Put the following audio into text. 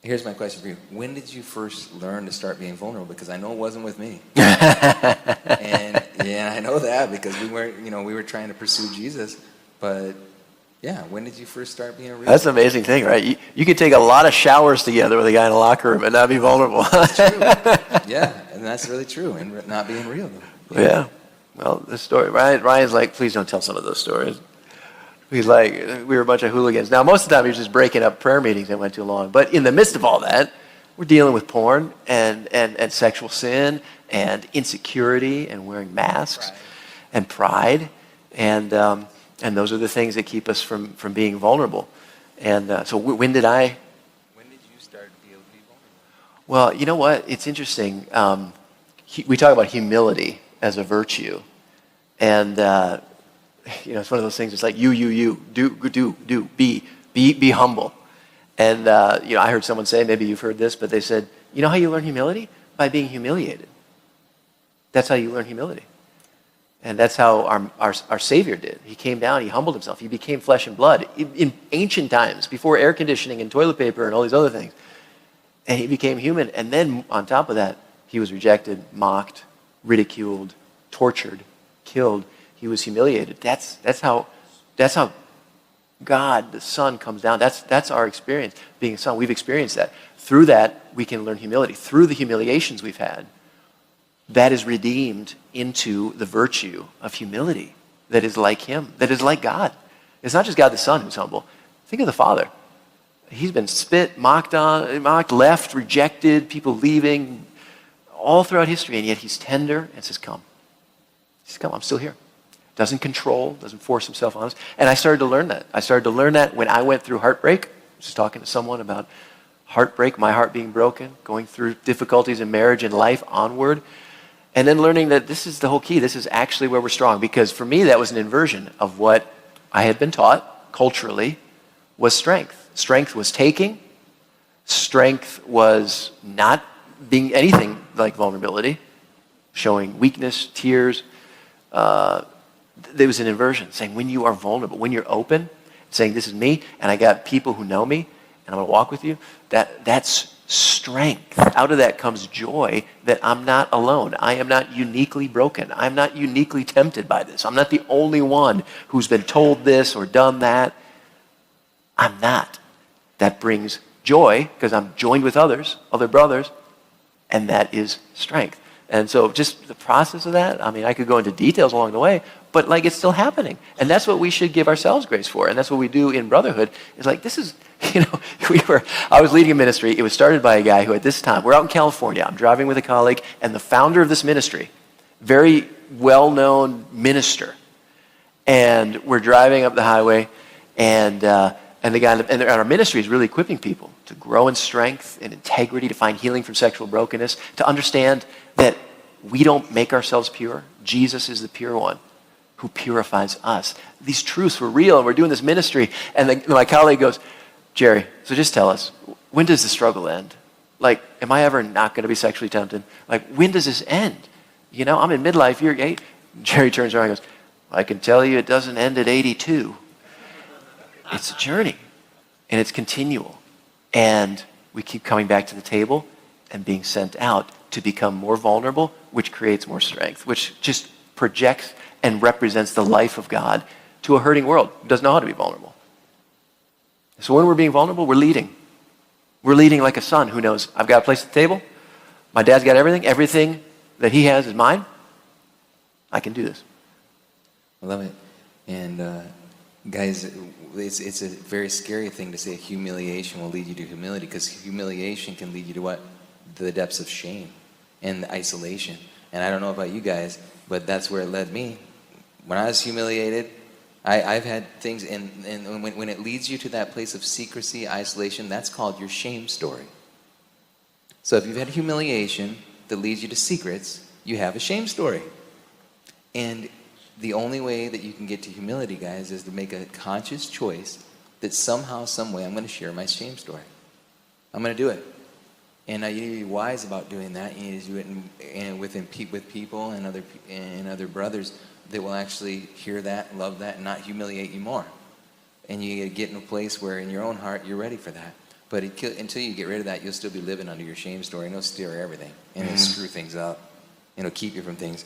Here's my question for you. When did you first learn to start being vulnerable? Because I know it wasn't with me. And yeah, I know that because we were trying to pursue Jesus. But yeah, when did you first start being real? That's an amazing thing, right? You could take a lot of showers together with a guy in a locker room and not be vulnerable. That's true. Yeah, and that's really true, and not being real. Yeah. Well, the story, Ryan's like, please don't tell some of those stories. He's like, we were a bunch of hooligans. Now, most of the time, he was just breaking up prayer meetings that went too long. But in the midst of all that, we're dealing with porn and sexual sin and insecurity and wearing masks and pride. And those are the things that keep us from being vulnerable. And so when did you start to be able to be vulnerable? Well, you know what? It's interesting. We talk about humility as a virtue. And it's one of those things. It's like be humble. And I heard someone say, maybe you've heard this, but they said, you know how you learn humility? By being humiliated. That's how you learn humility. And that's how our Savior did. He came down, he humbled himself, he became flesh and blood in ancient times, before air conditioning and toilet paper and all these other things. And he became human. And then on top of that, he was rejected, mocked, ridiculed, tortured, killed. He was humiliated. That's how God, the Son, comes down. That's our experience, being a son. We've experienced that. Through that, we can learn humility. Through the humiliations we've had, that is redeemed into the virtue of humility that is like him, that is like God. It's not just God the Son who's humble. Think of the Father. He's been spit, mocked, left, rejected, people leaving, all throughout history, and yet he's tender and says, come. He says, come, I'm still here. Doesn't control, doesn't force himself on us. And I started to learn that. I started to learn that when I went through heartbreak. I was just talking to someone about heartbreak, my heart being broken, going through difficulties in marriage and life onward. And then learning that this is the whole key. This is actually where we're strong. Because for me, that was an inversion of what I had been taught culturally was strength. Strength was taking. Strength was not being anything like vulnerability, showing weakness, tears. There was an inversion, saying when you are vulnerable, when you're open, saying this is me, and I got people who know me, and I'm going to walk with you, that's strength. Out of that comes joy that I'm not alone. I am not uniquely broken. I'm not uniquely tempted by this. I'm not the only one who's been told this or done that. I'm not. That brings joy because I'm joined with others, other brothers, and that is strength. And so just the process of that, I mean, I could go into details along the way, but like it's still happening. And that's what we should give ourselves grace for. And that's what we do in brotherhood. It's like, this is, I was leading a ministry. It was started by a guy who at this time, we're out in California. I'm driving with a colleague, and the founder of this ministry, very well-known minister. And we're driving up the highway, and the guy, and our ministry is really equipping people to grow in strength and integrity, to find healing from sexual brokenness, to understand that we don't make ourselves pure. Jesus is the pure one who purifies us. These truths were real, and we're doing this ministry. And my colleague goes, Jerry, so just tell us, when does the struggle end? Like, am I ever not going to be sexually tempted? Like, when does this end? I'm in midlife, you're 8. Jerry turns around and goes, I can tell you it doesn't end at 82. It's a journey, and it's continual. And we keep coming back to the table and being sent out to become more vulnerable, which creates more strength, which just projects and represents the life of God to a hurting world who doesn't know how to be vulnerable. So when we're being vulnerable, we're leading. We're leading like a son who knows, I've got a place at the table. My dad's got everything. Everything that he has is mine. I can do this. I love it. And guys, it's a very scary thing to say humiliation will lead you to humility, because humiliation can lead you to what? The depths of shame and isolation. And I don't know about you guys, but that's where it led me. When I was humiliated, I've had things, and when it leads you to that place of secrecy, isolation, that's called your shame story. So if you've had humiliation that leads you to secrets, you have a shame story. And the only way that you can get to humility, guys, is to make a conscious choice that somehow, some way, I'm going to share my shame story. I'm going to do it. And you need to be wise about doing that. You need to do it with people and other brothers that will actually hear that, love that, and not humiliate you more. And you get in a place where in your own heart you're ready for that. But until you get rid of that, you'll still be living under your shame story, and it'll steer everything, and it'll screw things up, and it'll keep you from things.